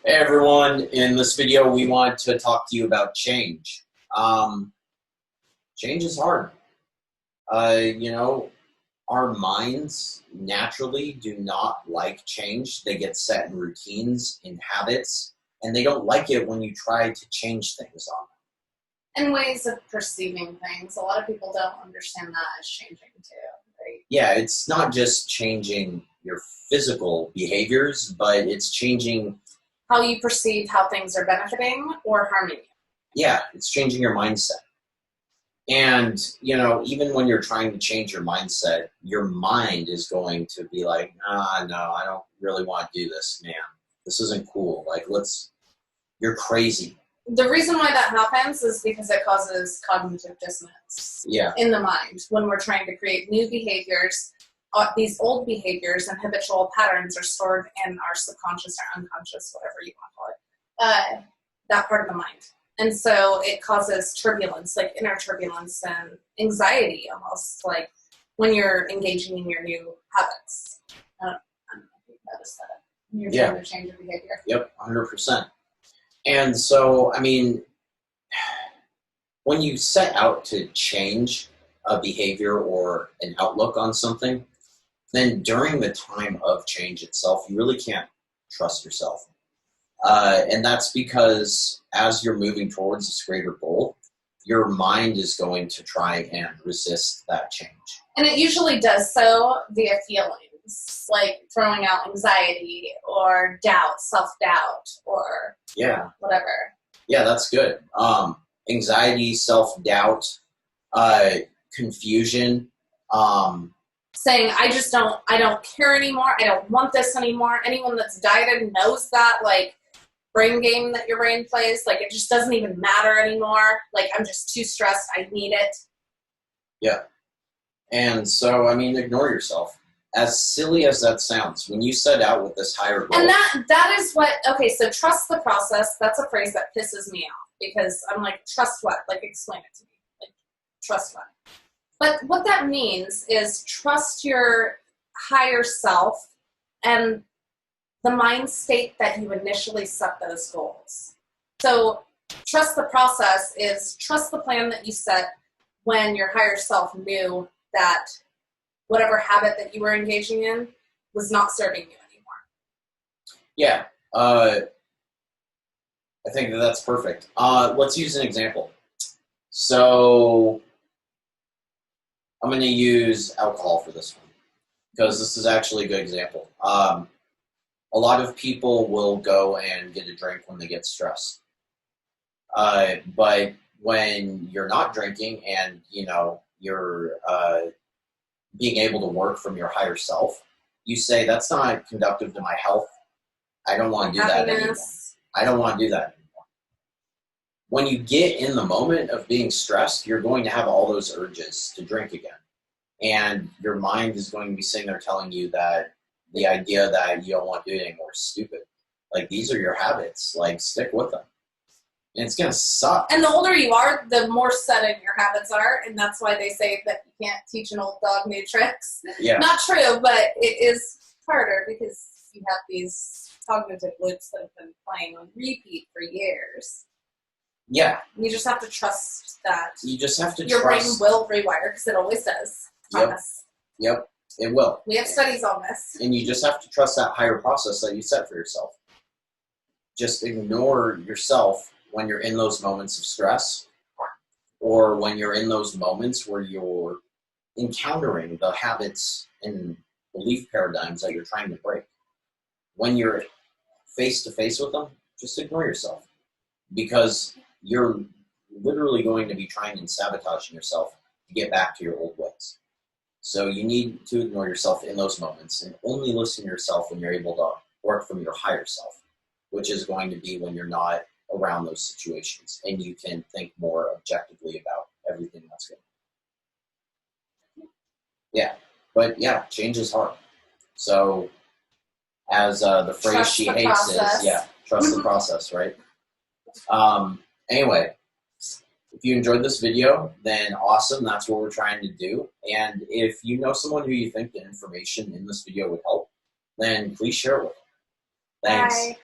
Hey everyone, in this video we want to talk to you about change. Change is hard. Our minds naturally do not like change. They get set in routines, in habits, and they don't like it when you try to change things on them. And ways of perceiving things. A lot of people don't understand that as changing too, right? Yeah, it's not just changing your physical behaviors, but it's changing how you perceive how things are benefiting or harming you. Yeah, it's changing your mindset. And, even when you're trying to change your mindset, your mind is going to be like, no, I don't really want to do this, man. This isn't cool. You're crazy. The reason why that happens is because it causes cognitive dissonance in the mind when we're trying to create new behaviors. These old behaviors and habitual patterns are stored in our subconscious or unconscious, whatever you want to call it, that part of the mind. And so it causes turbulence, like inner turbulence and anxiety almost, like when you're engaging in your new habits. I don't know if you've noticed that. You're trying to change your behavior. Yep, 100%. And so, when you set out to change a behavior or an outlook on something, then during the time of change itself, you really can't trust yourself. And that's because as you're moving towards this greater goal, your mind is going to try and resist that change. And it usually does so via feelings, like throwing out anxiety or doubt, self-doubt, or whatever. Yeah, that's good. Anxiety, self-doubt, confusion, saying, I don't care anymore. I don't want this anymore. Anyone that's dieted knows that, brain game that your brain plays. It just doesn't even matter anymore. I'm just too stressed. I need it. Yeah. And so, ignore yourself. As silly as that sounds, when you set out with this higher goal. And that is what, okay, so trust the process. That's a phrase that pisses me off because I'm like, trust what? Explain it to me. Trust what? But what that means is trust your higher self and the mind state that you initially set those goals. So trust the process is trust the plan that you set when your higher self knew that whatever habit that you were engaging in was not serving you anymore. Yeah, I think that's perfect. Let's use an example. So I'm going to use alcohol for this one because this is actually a good example. A lot of people will go and get a drink when they get stressed. But when you're not drinking and, you're being able to work from your higher self, you say, that's not conductive to my health. I don't want to do that anymore. I don't want to do that anymore. When you get in the moment of being stressed, you're going to have all those urges to drink again. And your mind is going to be sitting there telling you that the idea that you don't want to do it anymore is stupid. These are your habits. Stick with them. And it's going to suck. And the older you are, the more set in your habits are. And that's why they say that you can't teach an old dog new tricks. Yeah. Not true, but it is harder because you have these cognitive loops that have been playing on repeat for years. Yeah. You just have to trust that. You just have to your brain will rewire because it always does. Promise. Yep, it will. We have studies on this. And you just have to trust that higher process that you set for yourself. Just ignore yourself when you're in those moments of stress or when you're in those moments where you're encountering the habits and belief paradigms that you're trying to break. When you're face to face with them, just ignore yourself because you're literally going to be trying and sabotaging yourself to get back to your old ways. So you need to ignore yourself in those moments and only listen to yourself when you're able to work from your higher self, which is going to be when you're not around those situations and you can think more objectively about everything that's going on. Yeah, but change is hard. So as the phrase trust she the hates process. is, trust the process, right? Anyway, if you enjoyed this video, then awesome. That's what we're trying to do. And if you know someone who you think the information in this video would help, then please share it with them. Thanks. Bye.